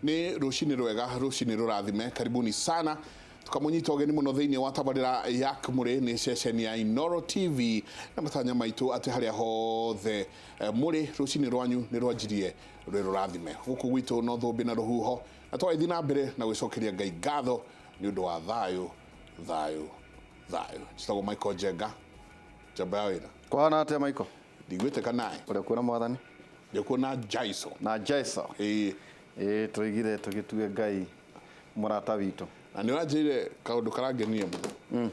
ni rucini rwega rucini rurathime karibuni sana tukamunyita ogeni muno thiini wa tabarira ya Kimuri ni session ya Inoro TV na matanya maitu ati haria hothe muri rucini rwanyu ni rwanjirie rwe rurathime guku gwitu no thumbi na ruhuho na twaithi na mbere na gwicokeria Ngai ngatho ni undu wa thayu chitago Michael Jenga Jabaira kwana ate Michael ndigwite kanae uri kuna mwathani ndikuona Jaiso tuigire tugitue Ngai murata witu na ni wajire kaundu karangenia muno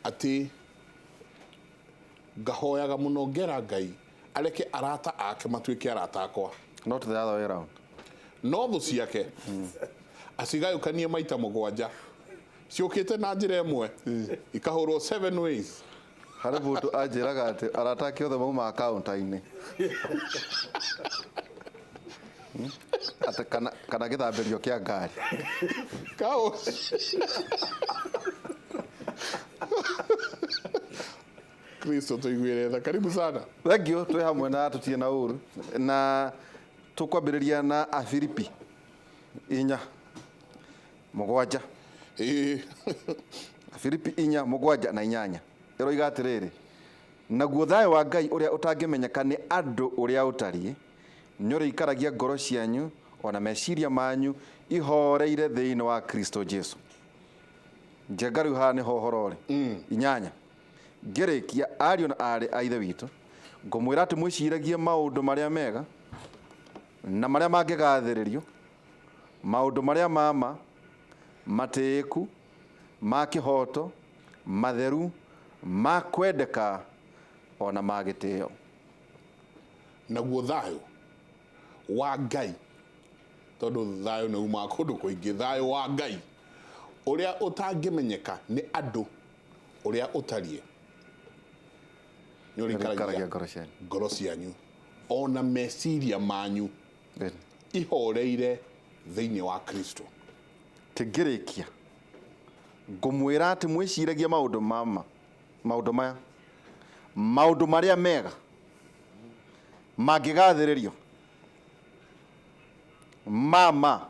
ati ngahoyaga muno ngera Ngai areke arata ake matuike arata akwa not the other way around no thu ciake acigayukanie maita mugwanja ciukite na njira imwe ikahurwo 7 ways hari mundu anjiraga ati arata ake othe mauma account-ini ati kana githambirio kia ngari kaos Kristo tuigwire karibu sana thank you twi hamwe na tutie na uru na tukwambiriria na Afilipi 4:7 Afilipi 4:7 na 8 iroiga atiriri naguo thayo wa Ngai uria utangimenyeka ni andu uria utari nyore ikaragia ngoro cianyu ona meciria manyu ihoreire thiini wa Kristo Jesu njengaru ha ni hohorore 8 ngirikia ario na ari a ithe witu ngumwira ati mwiciragie maundu maria mega na maria mangigathiririo maundu maria mama matiku ma kihoto matheru makwendeka ona magitio naguo thayo wa Ngai tondu thayo ni uma kundu kuingi thayo wa Ngai uria utangimenyeka ni andu uria utarie nyori karagia ngoro cianyu ona meciria manyu ihoreire thiini wa Kristo tingirikia ngumwira ati mwiciragie maundu maya maundu maria mega mangigathiririo mama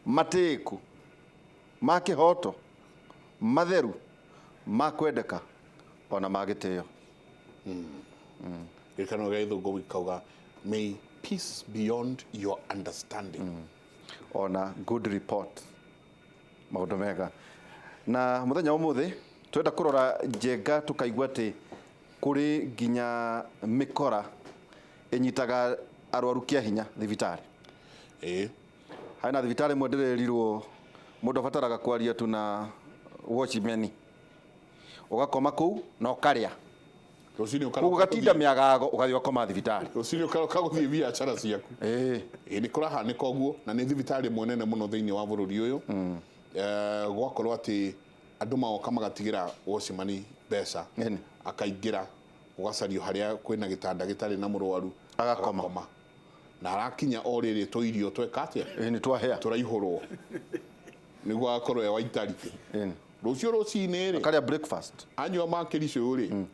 matiku makihoto matheru makwendeka ona magitio ikano gaitho go wikauga may peace beyond your understanding ona good report maundu mega na muthenya umuthi twenda kurora Njenga tukaigua ati kuri nginya mikora enyitaga arwaru kia hinya thibitari haina thibitari mwendererirwo mundu abataraga kwaria tu na watchman ugakoma kuu na ukaria rucini ugatinda miagago ugathio koma thibitari rucini ukaguthie biacara ciaku ni kurahanika uguo na ni thibitari mwenene muno thiini wa bururi uyu gwakorwo ati andu maoka magatigira watchman mbeca akaingira ugacario haria kwina gitanda gitari na murwaru agakoma na arakinya oriri twirio twekatia ni twahea turaihurwo niguo akorwo e waitarite rucio rucini ri akaria breakfast anywa makiricio ri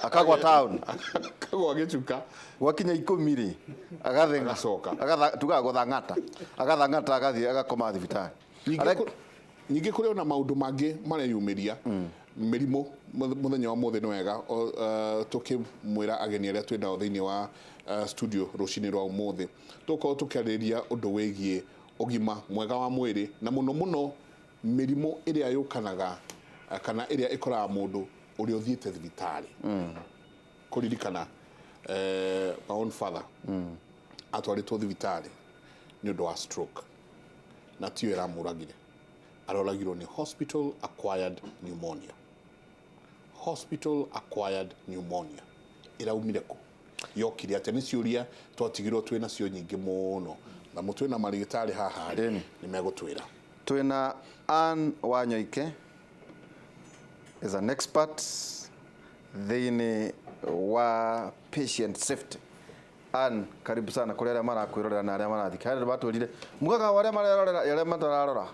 akagwa town akagwa gicuka gwakinya 10 ri agathenga agacoka tugaguthangata agathangata agathie agakoma thibitari nyingi kuri ona maundu mangi mareyumiria mirimu muthenya wa muthe nwega tukimwira ageni aria twenda thiini wa studio rucini rwa umuthi tuko tukariria undu wigie ugima mwega wa mwiri na muno mirimu iria yukanaga kana iria ikoraga mundu uri uthiite thibitari kuririkana my own father atwaritwo thibitari ni undu wa stroke na tio iramuragire aroragirwo ni hospital acquired pneumonia iraumire ku yokire ate ni ciuria twatigirwo twina cio nyingi muno na mutwe na marigitari haha ni megutwira twina Ann Wanyoike is an expert thiini wa patient safety. Ann, karibu sana kuri aria marakwirorera na aria marathika hari batwirire mugaga aria mararorera aria matararora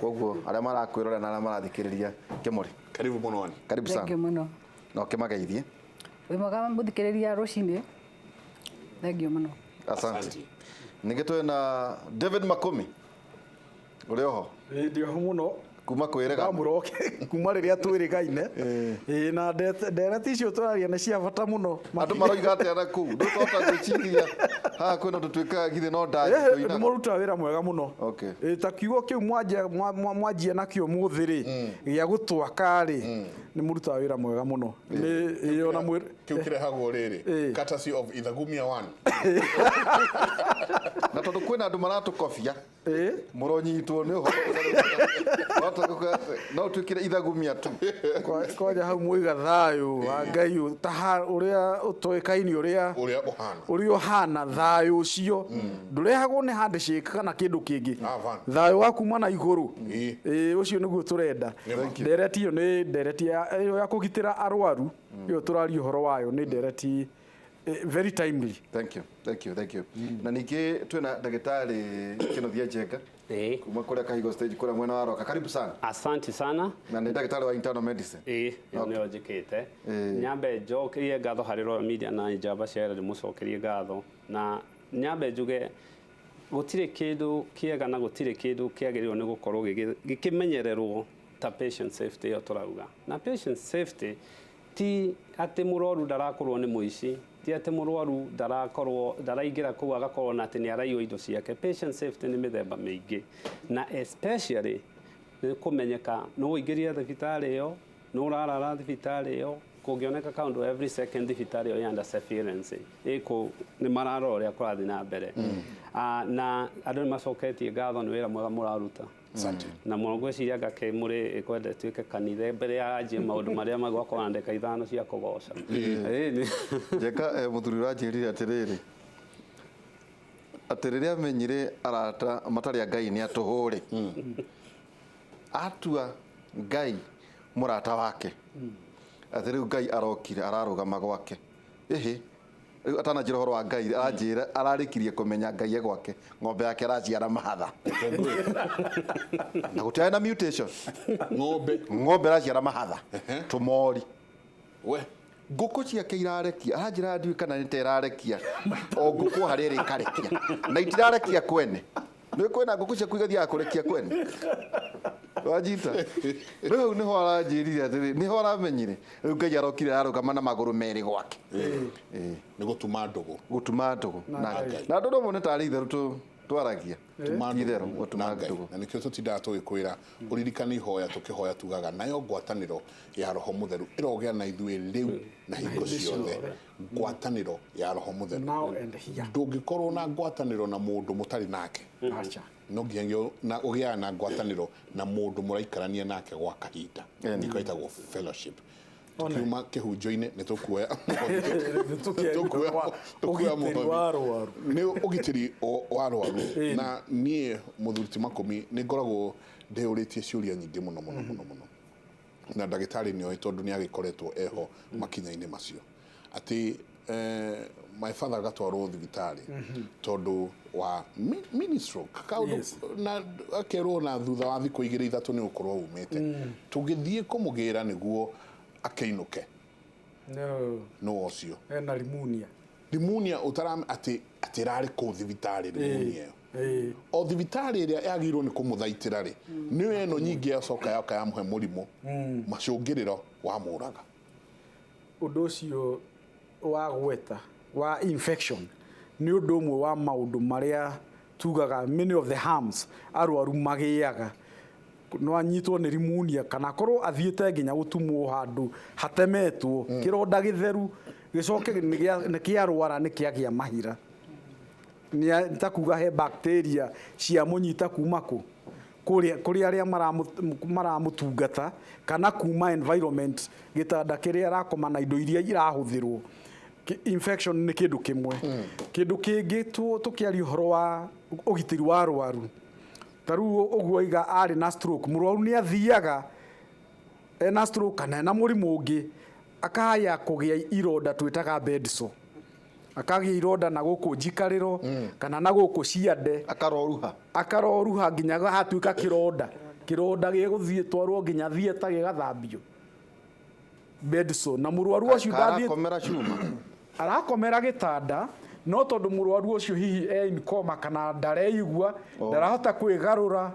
koguo aria marakwirorera na aria marathikiriria Kimuri karibu muno Ann karibu sana thank you muno no kimageithie we mugaga muthikiriria rucini thank you muno asante nigitwe na David Makumi uri oho ndio muno kuma kwirega ndamuroke kuma riria twirigaine na ndereti icio turaria nĩ cia bata muno andu maroiga atĩa kuu ndutota gwĩciria haha kwĩna tũtuĩka githĩ no ndaji nĩ mũruta wĩra mwega muno ta kiugo kĩu mwanjia nakĩo mũthĩ-rĩ gĩa gũtwaka rĩ nĩ mũruta wĩra mwega muno nĩ ona kĩu kĩrehagwo rĩrĩ courtesy of Ithagumia 1 na tondũ kwĩna andũ maratũkobia mũronyitwo nĩ no twikire Ithagumia tu koja hau mwiga thayo wa Ngai uria utoekaini uria uhana thayo ucio ndurehagwo ni handshake kana kindu kingi thayo wa kuma na iguru ucio niguo turenda ndereti iyo ni ndereti ya kugitira arwaru iyo turario horo wayo ni ndereti very timely. Thank you. Na niki twina ndagitari Kinothia Njenga kuma kuria Kahigo stage kuria mwena wa Roka, karibu sana. Asante sana. Na ni ndagitari wa internal medicine. Nio njikite nyambe njokerie ngatho hari Royal Media na Njamba Ciara mucokerie ngatho na nyambe njuge gutire kindu kiega na gutire kindu kiagiririo ni gukorwo gikimenyererwo ta patient safety yo turauga na patient safety ti ati muroru ndarakorwo ni muici ti ati murwaru ndaraingira kuu agakorwo na ati ni araiywo indo ciake. Patient safety ni mithemba mingi na especially ni kumenyeka no uingiria thibitari iyo no urarara thibitari iyo kungioneka kaundu every second thibitari iyo yanda surveillance iko ni mararo ria kurathi na mbere na andu macoketie ngatho ni wira mwega muraruta. Asante. Na mwongweciria ngake muri ikwende tuike kanithe mbere ya anjie maundu maria magwako andika ithano cia kugoca. Njeka muthuri uranjirire atiriri amenyire arata matari ya Ngai ni atuhure atua Ngai murata wake atiri Ngai arokire ararugama gwake atana njira horo wa Ngai aranjira ararikirie kumenya Ngai gwake ng'ombe yake araciara mahatha na gutiana na mutation ng'ombe araciara mahatha tumori we nguku ciake irarekia aranjira ndiu kana nĩ terarekia o nguku harĩ ikarekia na itirarekia kwene nĩ kwena nguku cia kuigathia kurekia kwene wajita rĩu nĩho aranjĩrire atĩrĩ nĩho aramenyire rĩu Ngai arokire ararũgama na magũrũ merĩ gwake nĩ gũtuma ndũgũ na andũ no mone tarĩ itherũ twaragia itherũ gũtuma ndũgũ na nĩkĩo tũtindaga tũgĩkwĩra ũririkane ihoya tũkĩhoya tugaga nayo ngwatanĩro ya Roho Mũtheru ĩrogĩa na ithuĩ rĩu na hingo ciothe ngwatanĩro ya Roho Mũtheru ndũngĩkorwo na ngwatanĩro na mũndũ mũtarĩ nake no nginya na ũgĩa na ngwatanĩro na mũndũ mũraikarania nake gwa kahinda nĩkaitagwo fellowship tukiuma kĩhunjio-inĩ nĩ tũkuoya nĩ ũgitĩri wa arwaru na niĩ mũthuri Makumi nĩ ngoragwo ndeyũrĩtie ciũria nyingĩ mũno na ndagĩtarĩ nĩoĩ tondũ nĩ agĩkoretwo eho makinya-inĩ macio atĩ my father gatwarwo thibitarĩ tondu wa mini stroke kaundu na akerwo na thutha wa thikũ 2-3 nĩ ũkorwo umĩte tũgĩthiĩ kũmũgĩra nĩguo akeinuke no ocio ena limunia utaram ati rari ku thibitarĩ limunia o thibitarĩ ĩrĩa yagĩrwo nĩ kũmũthaitĩra rĩ nĩ eno nyingĩ yacoka yaka ya muhe mũrimũ macũngĩrĩro wa mũraga ũndũ ũcio wa gweta wa infection ni ũndũ ũmwe wa maũndũ marĩa tugaga many of the harms arwaru magĩaga no anyitwo nĩ limunia kana korwo athiĩte nginya gũtumwo handũ hatemetwo kĩronda gĩtheru gĩcoke nĩ kĩarwara nĩ kĩagĩa mahira nĩ takuga he bacteria cia mũnyita kuma kũrĩ arĩa maramũtungata kana kuma environment gĩtanda kĩrĩa arakoma na indo iria irahũthĩrwo infection nĩ kĩndũ kĩmwe kĩndũ kĩngĩ tũkĩaria ũhoro wa ũgitĩri wa arwaru taru ũguo iga arĩ na stroke mũrwaru nĩ athiaga ena stroke kana na mũrimũ ũngĩ akahaya kũgĩa ironda twĩtaga bed sore akagĩa ironda na gũkũ njikarĩro kana na gũkũ ciande akaroruha nginya hatuĩka kĩronda gĩgũthiĩ twarwo nginya thieta gĩgathambio bed sore na mũrwaru ũcio ndathiĩ arakomera gĩtanda no tondu murwaru ucio hihi in coma kana ndareigua ndarahota kwigarura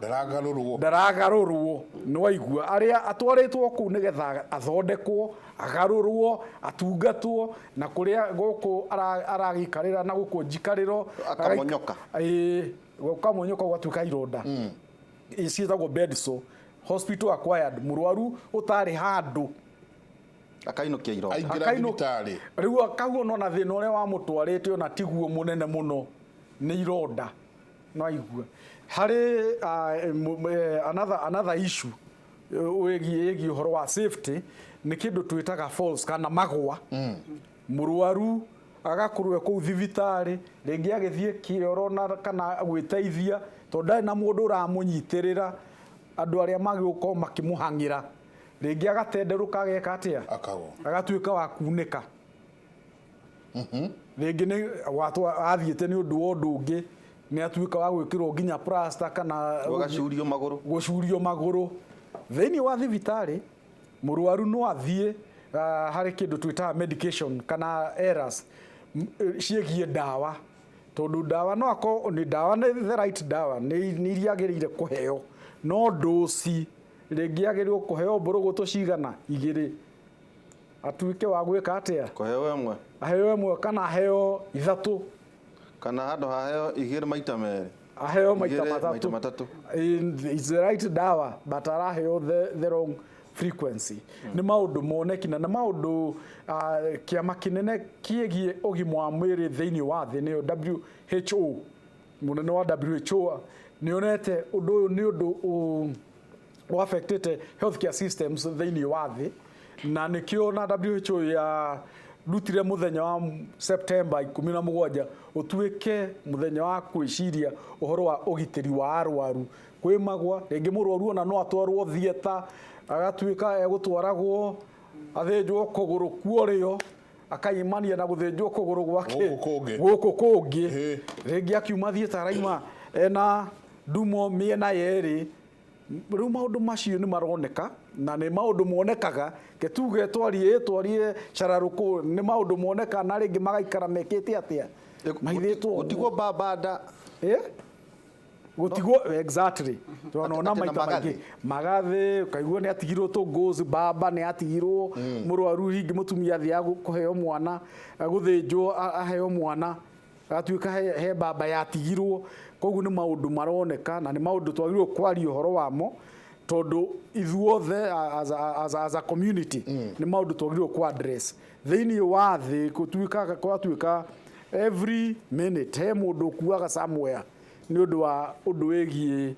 ndaragarurwo no aigua aria atwaritwo ku nigetha athondekwo agarurwo atungatwo na kuria guku aragikarira na guku njikariro akamonyoka ukamonyoka ugatuika ironda icietagwo bed sore hospital acquired murwaru utari handu akainukia ironda aingĩra thibitarĩ riu akaguo no na thina uria wa mutwarite ona tiguo munene muno ni ironda no aigua hari another issue wegi uhoro wa safety ni kindu twitaga falls kana magwa murwaru agakurwe ku thibitari ringi agithie kioro na kana gwiteithia tondu na mundu uramunyitirira andu aria magĩuko makimuhangira ringi agatenderuka ageka atia agatuika wa kunika ringi ni watu athiete ni undu wa undu ungi ni atuika wa gwikirwo nginya plaster kana gucurio maguru thiini wa thibitari murwaru no athie hari kindu twitaga medication kana errors ciegie dawa tondu dawa no ako ni dawa ni the right dawa ni iriagirire kuheo no dosi ringi agirirwo kuheo mburugutu cigana igiri atuike wa gwika atia kuheo emwe aheo emwe kana aheo ithatu kana handu haheo igiri maita meri aheo maita matatu is the right dawa but araheo the wrong frequency ni maundu moneki na maundu kiama kinene kiegie ugima wa mwiri thiini wa thi ni WHO munene wa WHO nionete undu uyu ni undu affected healthcare systems thiini wa thi na nikio na WHO ya rutire muthenya wa September 17 utuike muthenya wa kwiciria uhoro wa ugitiri wa arwaru kwi magwa ringi murwaru ona no atwarwo thieta agatuika egutwaragwo athinjwo kuguru kuorio akaimania na guthinjwo kuguru gwake guku kungi ringi akiuma thieta raima ena ndumo miena yeri riu maundu macio ni maroneka na ni maundu monekaga ketuge twarie chararuko ni maundu moneka na ringi magaikara mekete atia maithitwo gutigwo babada gutigwo exactly tunaona maita maingi magathe kaigwo ni atigirwo to goes baba ni atigirwo murwaru hingi mutumia thia kuheo mwana guthinjwo aheo mwana atuika he baba yatigirwo koguo ni maundu maroneka na ni maundu twagirwo kwari uhoro wamo tondu ithuothe as a community ni maundu twagirwo kwa address thiini wa thi kutuika every minute he mundu kuaga somewhere ni undu wa undu wegie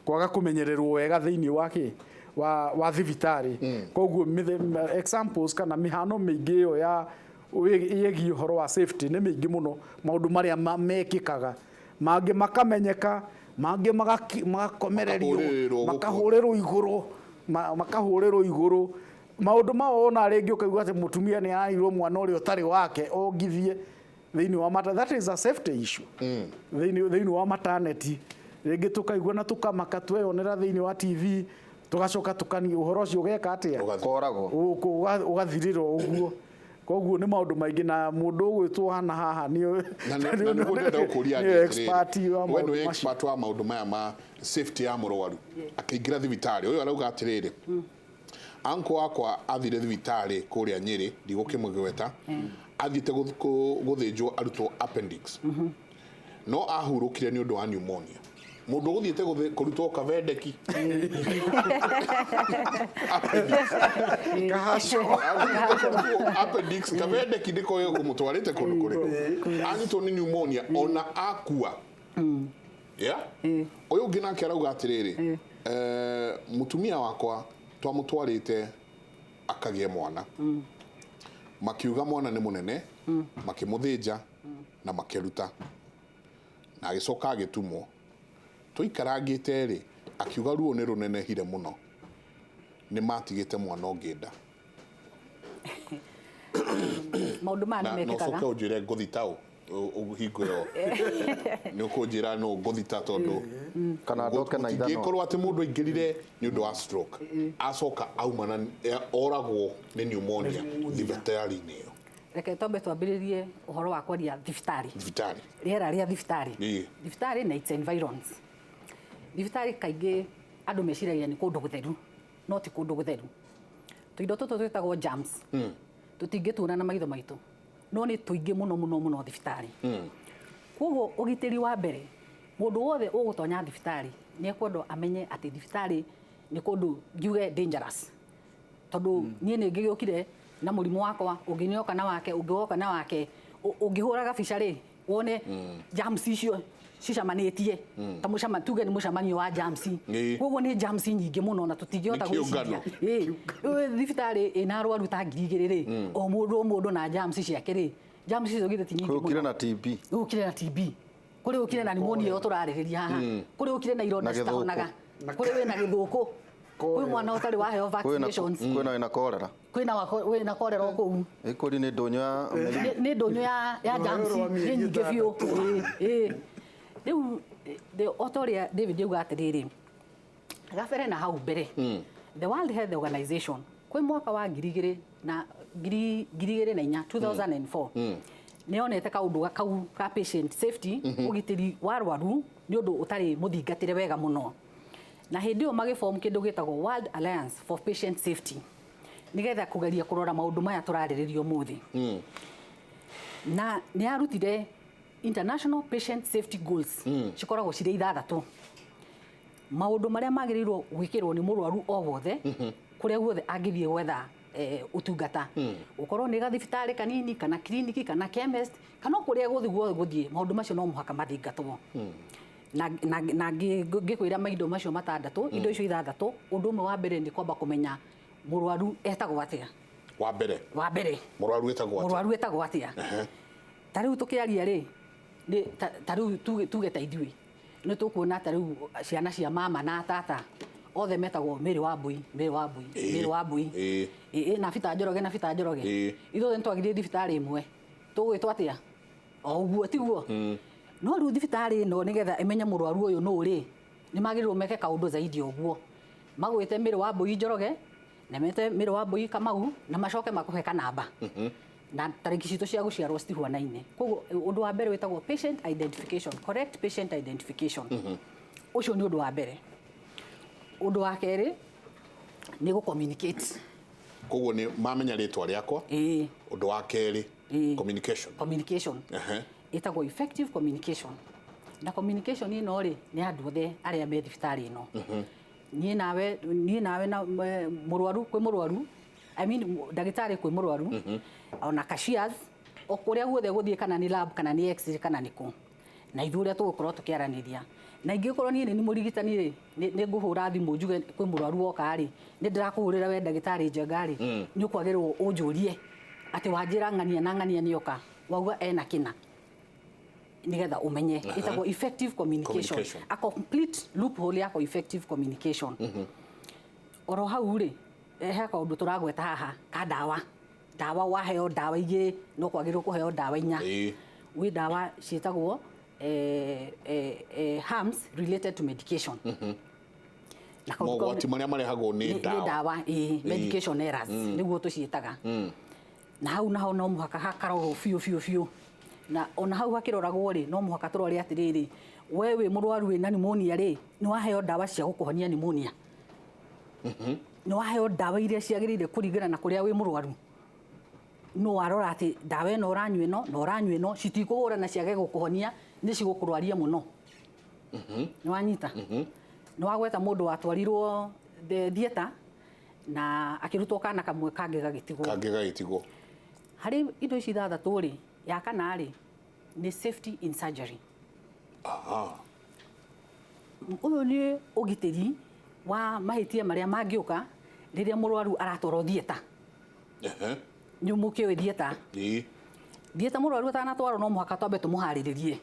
kwaga kumenyererwo wega thiini wake wa thibitari koguo examples kana mihano mingi yo ya yegie uhoro wa safety ni mingi muno maundu maria mekikaga mangi makamenyeka mangi magakomererio makahurerwo iguru maundu mao ona ringi ukaigua ati mutumia ni arairwo mwana uri utari wake ogithie thiini wa mata that is a safety issue thiini wa maternity ringi tukaigua na tukamaka tweyonera thiini wa TV tugacoka tukani uhoro ucio ugeka atia koragwo ugathirirwo uguo koguo ni maundu maingi na mundu gwitwo hana haha ni expert wa maundu maya ma safety ya murwaru akaingira thibitari uyu arauga atiriri anko wakwa athire thibitari kuria Nyeri ndigukimugweta athite guthinjwo arutwo appendix no ahurukire ni undu wa pneumonia mundu guthiete kurutwo kavendeki appendix kavendeki ndiko yo kumutwarite kundu kuri anyitwo ni pneumonia ona akua uyu ngina kirauga atiriri mutumia wakwa twamutwarite akagie mwana makiuga mwana ni munene makimuthinja na makiruta na agicoka agitumwo tuikarangite ri akiuga ruo ni runenehire muno ni matigite mwana ongenda maundu ma nimekekaga no soka ujire ngothitao uhingo yo ni ukujira no ngothita tondu kana ndoke na ithano gikorwo ati mundu ingirire ni undu wa stroke acoka auma na oragwo ni pneumonia thibitari-ini yo reke tombe twambĩrĩrie ũhoro wa kwaria thibitarĩ. Thibitarĩ. Rĩera rĩa thibitarĩ. Ĩĩ. Thibitarĩ na its environs. Thibitarĩ kaingĩ andũ meciragia nĩ kũndũ gũtheru, no ti kũndũ gũtheru. Tũindo tũtũ twĩtagwo germs. Tũtingĩtũũra na maitho maitũ. No nĩ tũingĩ mũno thibitarĩ. Koguo ũgitĩri wa mbere, mũndũ wothe ũgũtonya thibitarĩ nĩ ekwendwo amenye atĩ thibitarĩ nĩ kũndũ ngiuge dangerous. Tondũ niĩ nĩ ngĩgĩũkire na mũrimũ wakwa, ũngĩnyoka na wake, ũngĩwoka na wake, ũngĩhũra gabica rĩ, wone germs icio cicamanĩtie. Ta mũcama tuge nĩ mũcamanio wa germs. Koguo nĩ germs nyingĩ mũno na tũtingĩhota gwĩciria. Thibitarĩ ĩna arwaru ta 2,000 rĩ, o mũndũ na germs ciake rĩ. Germs icio githĩ ti nyingĩ mũno. Kũrĩ na TB. Kũrĩ na TB. Kũrĩ ũkire na pneumonia ĩyo tũrarĩrĩria haha. Kũrĩ ũkire na ironda citahonaga. Kũrĩ wĩna gĩthũkũ. Kwĩ mwana ũtarĩ waheo vaccinations. Kwĩna cholera. Kwĩna cholera kũu. Kũrĩ nĩ ndũnyũ ya nĩ ndũnyũ ya germs nĩ nyingĩ biũ. Rĩu otorĩa David yuga atĩrĩrĩ, gabere na hau mbere, the World Health Organization kwĩ mwaka wa 2004 nĩonete kaũndũ kau ka patient safety, ũgitĩri wa arwaru nĩ ũndũ ũtarĩ mũthingatĩre wega mũno. Na hĩndĩ ĩyo magĩform kĩndũ gĩtagwo World Alliance for Patient Safety, nĩgetha kũgeria kũrora maũndũ maya tũrarĩrĩria ũmũthĩ. Na nĩ arutire International Patient Safety Goals, cikoragwo cirĩ 6. Maũndũ marĩa magĩrĩirwo gwĩkĩrwo nĩ mũrwaru o wothe, kũrĩa guothe angĩthiĩ gwetha utungata. Ukorwo nĩ gathibitarĩ kanini kana kliniki kana chemist kana kũrĩa guothe gũthiĩ, maũndũ macio no mũhaka mathingatwo. Na ngĩkwĩra maindo macio 6, indo icio 6, ũndũ ũmwe wa mbere nĩ kwamba kũmenya mũrwaru etagwo atĩa. Wa mbere. Mũrwaru etagwo atĩa. Ta rĩu tũkĩaria rĩ, ta rĩu tuge ta ithuĩ nĩ tũkuona ta rĩu ciana cia mama na tata othe metagwo Mary Wambui na Bita Njoroge ithuothe nĩ twagithie thibitarĩ ĩmwe, tũgwĩtwo atĩa? O ũguo tiguo. No rĩu thibitarĩ ĩno nĩgetha ĩmenye mũrwaru ũyũ nũ rĩ, nĩ magĩrĩirwo meke kaũndũ zaidi ũguo. Magwĩte Mary Wambui Njoroge na mete Mary Wambui Kamau na macoke makũhe kanamba. Na tarĩki citũ cia gũciarwo citihuanaine. Koguo ũndũ wa mbere wĩtagwo patient identification, correct patient identification. Ũcio nĩ ũndũ wa mbere. Ũndũ wa kerĩ nĩ communicate. Koguo nĩ mamenya rĩtwa rĩakwa. Ũndũ wa kerĩ communication. Ĩtagwo effective communication. Na communication ĩno rĩ nĩ andũ othe arĩa me thibitarĩ ĩno. Niĩ nawe na mũrwaru kwĩ mũrwaru, I mean ndagĩtarĩ kwĩ mũrwaru, ona cashiers o kũrĩa guothe gũthiĩ kana nĩ lab kana nĩ x-ray kana nĩ kũ. Na ithuĩ ũrĩa tũgũkorwo tũkĩaranĩria. Na ingĩkorwo niĩ nĩ mũrigitani rĩ, nĩ ngũhũra thimũ njuge kwĩ mũrwaru woka rĩ, nĩ ndĩrakũhũrĩra we ndagĩtarĩ Njenga rĩ, nĩ ũkwagĩrĩrwo ũnjũrie atĩ wanjĩra ng'ania na ng'ania nĩoka, wauga ena kĩna, nĩgetha ũmenye. Ĩtagwo effective communication. A complete loophole ya effective communication. Oro hau rĩ, he kaũndũ tũragweta haha ka ndawa waheo ndawa 2 no kwagĩrĩrwo kũheo ndawa 4. Gwĩ ndawa ciĩtagwo harms related to medication. Na mogwati marĩa marehagwo nĩ ndawa. Medication errors nĩguo tũciĩtaga. Na hau naho no mũhaka hakarorwo biũ. Na ona hau hakĩroragwo rĩ, no mũhaka tũrore atĩrĩrĩ, we wĩ mũrwaru wĩna pneumonia rĩ, nĩ waheo ndawa cia gũkũhonia pneumonia. Nĩ waheo ndawa iria ciagĩrĩire kũringana na kũrĩa wĩ mũrwaru. No warora atĩ ndawa ĩno ũranyua ĩno citikũhũra na ciage gũkũhonia, nĩ cigũkũrwaria mũno. Nĩ wanyita? Nĩ wagweta mũndũ watwarirwo theater na akĩrutwo kana kamwe kangĩ gagĩtigwo. Harĩ indo ici 6 rĩ, ya kana rĩ nĩ safety in surgery. Ũyũ nĩ ũgitĩri wa mahĩtia marĩa mangĩũka rĩrĩa mũrwaru aratwarwo theater. Nĩ mũkĩoĩ theater? Theater mũrwaru atanatwarwo no mũhaka twambe tũmũharĩrĩrie.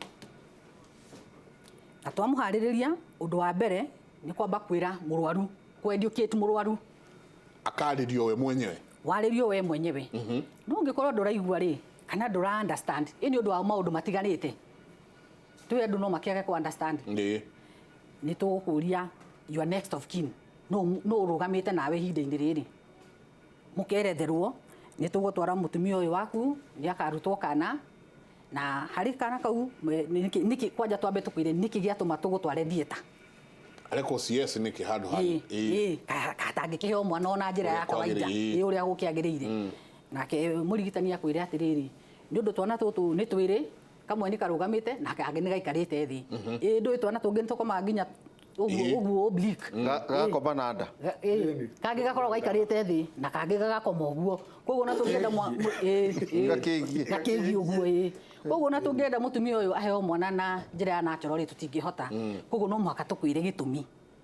Na twamũharĩrĩria, ũndũ wa mbere nĩ kwamba kwĩra mũrwaru, kũ-educate mũrwaru. Akarĩrio we mwenyewe. Warĩrio we mwenyewe. No ũngĩkorwo ndũraigua rĩ, kana ndũra understand, nĩ ũndũ wa maũndũ matiganĩte. Tũĩ andũ no makĩage kũ understand. Nĩ tũgũkũria your next of kin. No ũrũgamĩte nawe ihinda-inĩ rĩrĩ. Mũkeretherwo nĩ tũgũtwara mũtumia ũyũ waku nĩ akarutwo kana na harĩ kana kau niki kwanja twambe tukwire niki giatuma tugutware thieta areko CS niki handu handu katangĩkĩheo mwana ona njĩra ya kawaida ũrĩa gũkĩagĩrĩire nake mũrigitani akwĩre atĩrĩrĩ nĩ ũndũ twana tũtũ nĩ twĩrĩ kamwe nĩ karũgamĩte na kangĩ nĩ gaikarĩte thĩ ndũĩ twana tũngĩ nĩtũkoma nginya ũguo oblique gakomba na nda kangĩ gakorwo gaikarĩte thĩ na kangĩ gagakoma ũguo koguo na tũngĩenda gakĩigi ũguo koguo na tũngĩenda mũtumia ũyũ aheo mwana na njĩra ya natural tũtingĩhota koguo no mũhaka tũkwĩre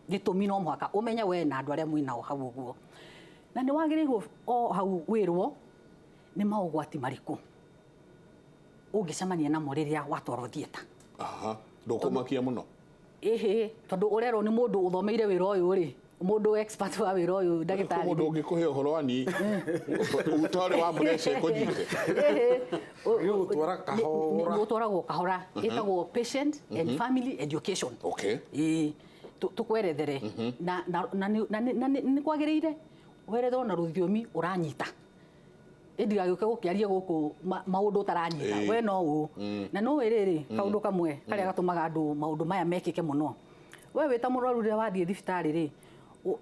gĩtũmi no mũhaka ũmenye we na andũ arĩa mwĩnao hau ũguo na nĩ wagĩrĩirwo o hau wĩrwo nĩ maũgwati marĩkũ ũngĩcemania namo rĩrĩa watwarwo thieta ndũkũmakia mũno tondũ ũrerwo nĩ mũndũ ũthomeire wĩra ũyũ rĩ mũndũ expert wa wĩra ũyũ ndagĩtarĩ mũndũ ũngĩkũhe ũhoro wa ni ũtore wa mbureca kũnyite gũtwaragwo kahora ĩtagwo patient and family education tũkwerethere na nĩ kwagĩrĩire werethwo na rũthiomi ũranyita ndigagĩũke gũkĩaria gũkũ maũndũ ũtaranyita we no ũ na no wĩrĩrĩ kaũndũ kamwe karĩa gatũmaga andũ maũndũ maya mekĩke mũno we wĩta mũrwaru rĩrĩa wathiĩ thibitarĩ rĩ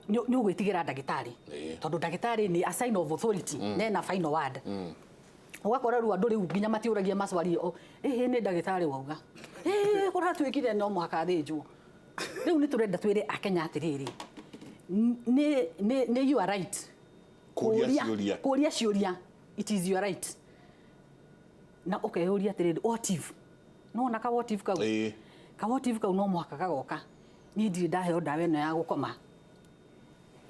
nĩ ũgwĩtigĩra ndagĩtarĩ tondũ ndagĩtarĩ nĩ a sign of authority na final word ũgakora rĩu andũ rĩu nginya matiũragia macwari nĩ ndagĩtarĩ wauga kũratuĩkire no mũhaka thĩnjwo rĩu nĩ tũrenda twĩre akenya atĩrĩrĩ nĩ you are right kũria ciũria it is your right na ũkeyũria atĩrĩrĩ what if no na what if kau no mũhaka gagoka niĩ ndirĩ ndaheo ndawa ĩno ya gũkoma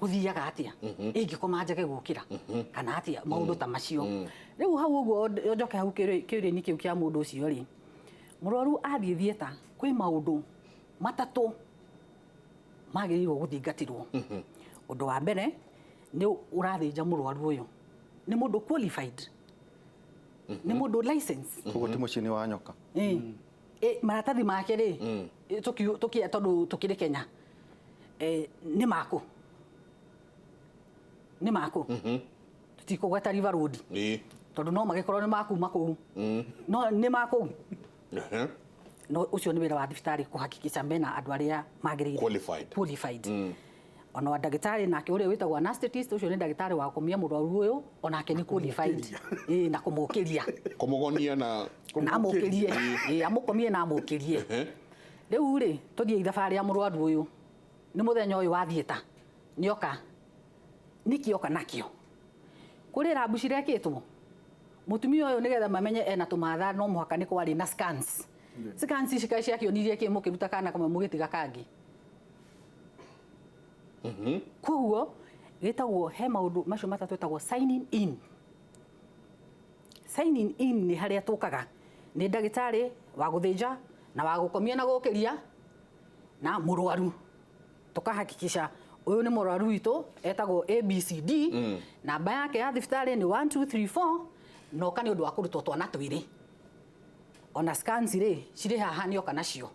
gũthiaga atĩa ĩngĩkoma njage gũkĩra kana atĩa maũndũ ta macio rĩu hau ũguo njoke hau kĩũria-inĩ kĩu kĩa mũndũ ũcio rĩ mũrwaru athiĩ thieta kwĩ maũndũ matatũ magĩrĩirwo gũthingatĩrwo ũndũ wa mbere nĩ ũrathĩnja mũrwaru ũyũ nĩ mũndũ qualified nĩ mũndũ license ũguo ti mũciĩ-inĩ wa nyoka maratathi make rĩ tũkĩa tondũ tũkĩrĩ Kenya nĩ maku tũtikũgweta River Road tondũ no magĩkorwo nĩ makuma kũu no nĩ makũu no ũcio nĩ wĩra wa thibitarĩ kũhakikica mena andũ arĩa magĩrĩire qualified ona ndagĩtarĩ nake ũrĩa wĩtagwo anesthetist ũcio nĩ ndagĩtarĩ wa kũmia mũrwaru ũyũ onake nĩ qualified na kũmũkĩria kũmũgonia na amũkĩrie amũkomie na amũkĩrie rĩu rĩ tũthiĩ ithabarĩ ya mũrwaru ũyũ nĩ mũthenya ũyũ wa thieta nĩoka nĩkĩoka nakĩo kũrĩ rabu cirekĩtwo mũtumia ũyũ nĩgetha mamenye ena tũmatha no mũhaka nĩ kwarĩ na scans cikai ciakĩonirie kĩ mũkĩruta kana kamwe mũgĩtiga kangĩ koguo gĩtagwo he maũndũ macio matatũ ĩtagwo signing in nĩ harĩa tũkaga nĩ ndagĩtarĩ wa gũthĩnja na wa gũkomia na gũkĩria na mũrwaru tũkahakikisha ũyũ nĩ mũrwaru witũ etagwo ABCD namba yake ya thibitarĩ nĩ 1 2 3 4 noka nĩ ũndũ wa kũrutwo twana twĩrĩ ona scans rĩ cirĩ haha nĩoka nacio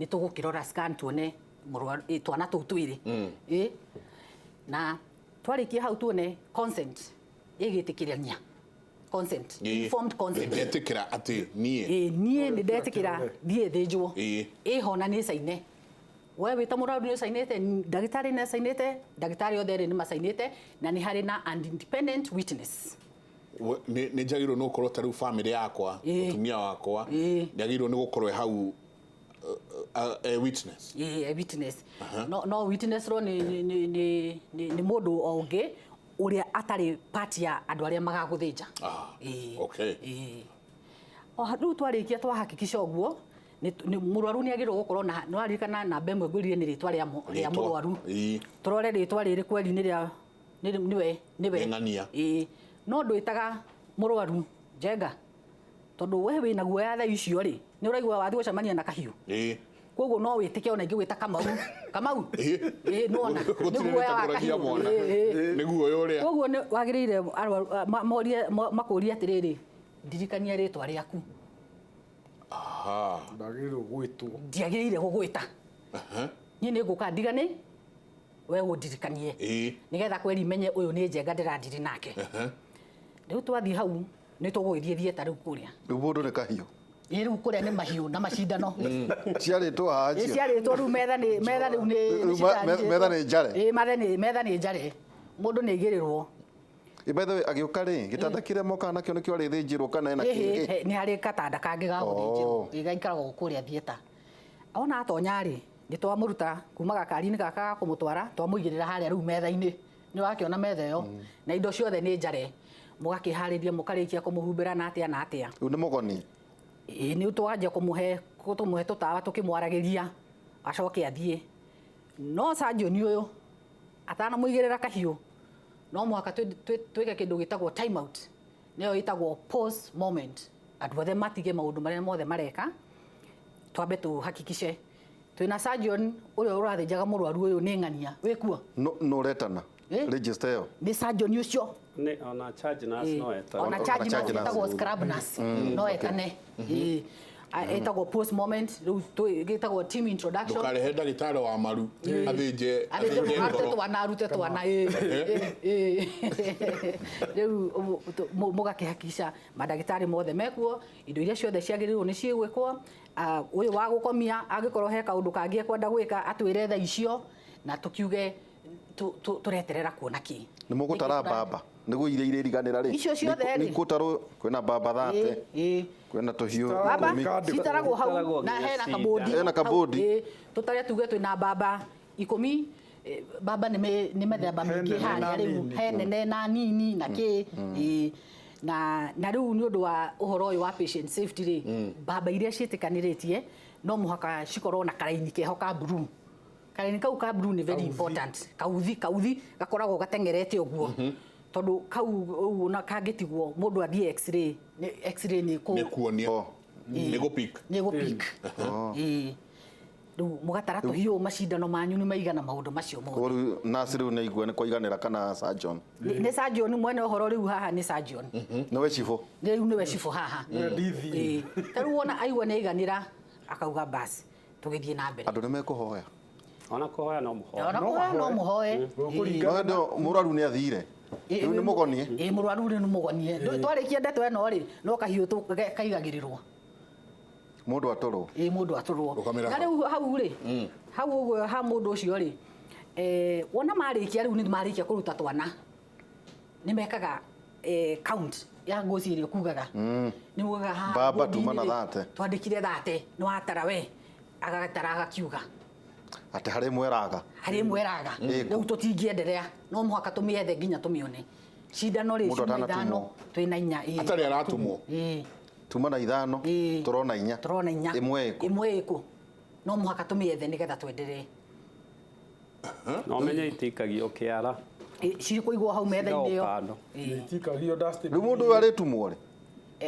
nĩ tũgũkĩrora scan tuone mũrwaru twana tũu twĩrĩ na twarĩkia hau tuone consent ĩgĩtĩkĩrania consent informed consent ndetĩkĩra atĩ niĩ nĩ ndetĩkĩra thiĩ thĩnjwo ĩho na nĩ caine we wĩta mũrwaru nĩ cainĩte ndagĩtarĩ nĩ cainĩte ndagĩtarĩ othe erĩ nĩ macainĩte na nĩ harĩ na an independent witness nĩ njagĩrĩirwo nĩ gũkorwo ta rĩu family yakwa mũtumia wakwa njagĩrĩirwo nĩ gũkorwo hau witness witness no witness ro nĩ mũndũ o ũngĩ ũrĩa atarĩ part ya andũ arĩa magagũthĩnja o rĩu twarĩkia twahakikisha ũguo mũrwaru nĩ agĩrĩirwo gũkorwo na nĩwaririkana namba ĩmwe ngwĩrire nĩ rĩtwa rĩa mũrwaru tũrore rĩtwa rĩrĩ kweri nĩwe no ndwĩtaga mũrwaru Njenga tondũ we wĩna guoya thaa icio rĩ nĩ ũraigua wathiĩ gũcemania na kahiũ koguo no wĩtĩke ona ingĩ gwĩta Kamau nona nĩ guoya wa kahiũ nĩ guoya ũrĩa koguo wagĩrĩire makũria atĩrĩrĩ ndirikania rĩtwa rĩaku ndiagĩrĩire gũgwĩta niĩ nĩ ngũka ndigane we ũndirikanie nĩgetha kweri menye ũyũ nĩ Njenga ndĩrandiri nake riu twathi hau ni tugwithie thieta riu kuria Riu mundu ni kahiu. riu kuria ni mahiu na macindano Ciaritwo haha cio. ciaritwo riu metha riu Metha ni njare. metha ni njare mundu ni igirirwo By the way, agiuka ri gitanda kiria moka nakio nikio arithinjirwo kana ena kingi. ni hari katanda kangi ga guthinjirwo igaikaraga kuria thieta ona atonya ri ni twamuruta kuma gakari-ini gaka ga kumutwara twamuigirira haria riu metha-ini ni wakiona metha iyo na indo ciothe ni njare mugakihariria mukarikia kumuhumbira na atia Riu ni mugoni. ni twajia kumuhe tutawa tukimwaragiria acoke athie no sajoni uyu atana muigirira kahiu no mwaka twike kindu gitagwo time out niyo itagwo pause moment andu othe matige maundu maria mothe mareka twambe tuhakikishe twina surgeon uria urathinjaga murwaru uyu ni ng'ania wikuo No retana. Register yo. ni surgeon ucio Ni ona charge nurse no eta. ona charge nurse itagwo scrub nurse no etane etagwo post moment riu gitagwo team introduction Ndukarehe ndagitari wa maru athinje arute twana riu mugakihakisha madagitari mothe mekuo indo iria ciothe ciagĩrĩirwo nĩ cigwĩkwo uyu wa gukomia angikorwo he kaundu kangi ekwenda gwika atwire tha icio na tukiuge tureterera kuona ki Ni mugutara baba. Nigu iria iriganira ri. Icio ciothe ri. Ni kutaru kwina baba thate. Kwina tuhiu. baba citaragwo hau na hena kabodi Hena kabodi. tutare tuge twina baba 10 baba ni methemba mingi haria riu he nene na nini na ki na riu ni undu wa uhoro uyu wa patient safety ri baba iria ciitikaniritie no muhaka cikorwo na karaini keho ka blue karaini kau ka blue ni very important kauthi gakoragwo gatengerete uguo tondu kau na kangitigwo mundu athie x-ray ni kuonia ni gupik riu mugatara tuhiu macindano manyu ni maigana maundu macio mothe Koru nasi riu ni igwe ni kwaiganira kana surgeon. ni surgeon mwene uhoro riu haha ni surgeon No we chifu. riu ni we cifu haha riu wona aigua ni iganira akauga basi tugithie na mbere Andu ni mekuhoya. Ona kuhoya no muhoya. ona kuhoya no muhoe No ndo muraru ni athire. Riu ni mugoni. murwaru ni mugonie twarikia ndeto eno ri no kahiu kaigagirirwo Mundu atoro. mundu aturwo Rukamira na riu hau ri hau uguo ha mundu ucio ri wona marikia riu ni marikia kuruta twana ni mekaga count ya ngoci iri kugaga ni mugaga ha Baba tuma na thate. twandikire thate no atara we agatara agakiuga Ate hari mweraga. hari mweraga riu tutingienderea no muhaka tumiethe nginya tumione cindano ri Mundu cuma atanatumwo. ithano twina inya atari aratumwo Tuma na ithano. Turona inya. turona inya imwe iku no muhaka tumiethe nigetha twenderee No menye itikagio kiara. ciri kuigwo hau metha-inĩ ĩyo itikagio dustin Riu mundu ari tumwo ri.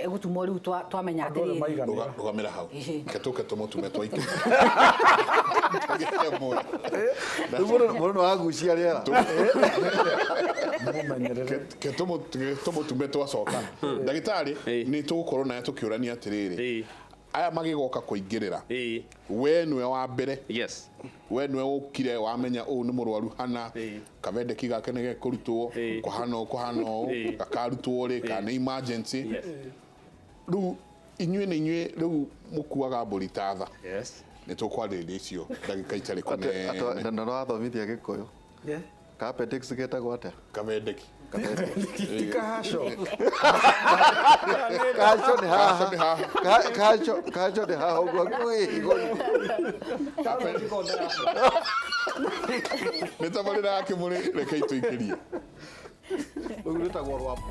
gutumwo riu twamenya atĩrĩrĩ rugamira hau ketuke tumutume twaike Mundu no agucia riera. tumutume twacoka ndagitari ni tugukorwo naye tukiurania atiriri aya magigoka kuingirira we niwe wa mbere Yes. we niwe ukire wamenya uyu ni murwaru hana kavendeki gake nige kurutwo kuhana gakarutwo ri kana emergency riu inyue riu mukuaga mburi tatha ni tukwarĩrĩria icio ndagĩka itarĩ kũnene Ndo no athomithia Gikuyu. Appendix getagwo atia? kavendeki tikahasho Kacho ni haha. Kacho ni haha uguo ngui. nĩ tabarĩra yake mũrĩ rekei tũingĩrie Ugu nitagwo rwapo.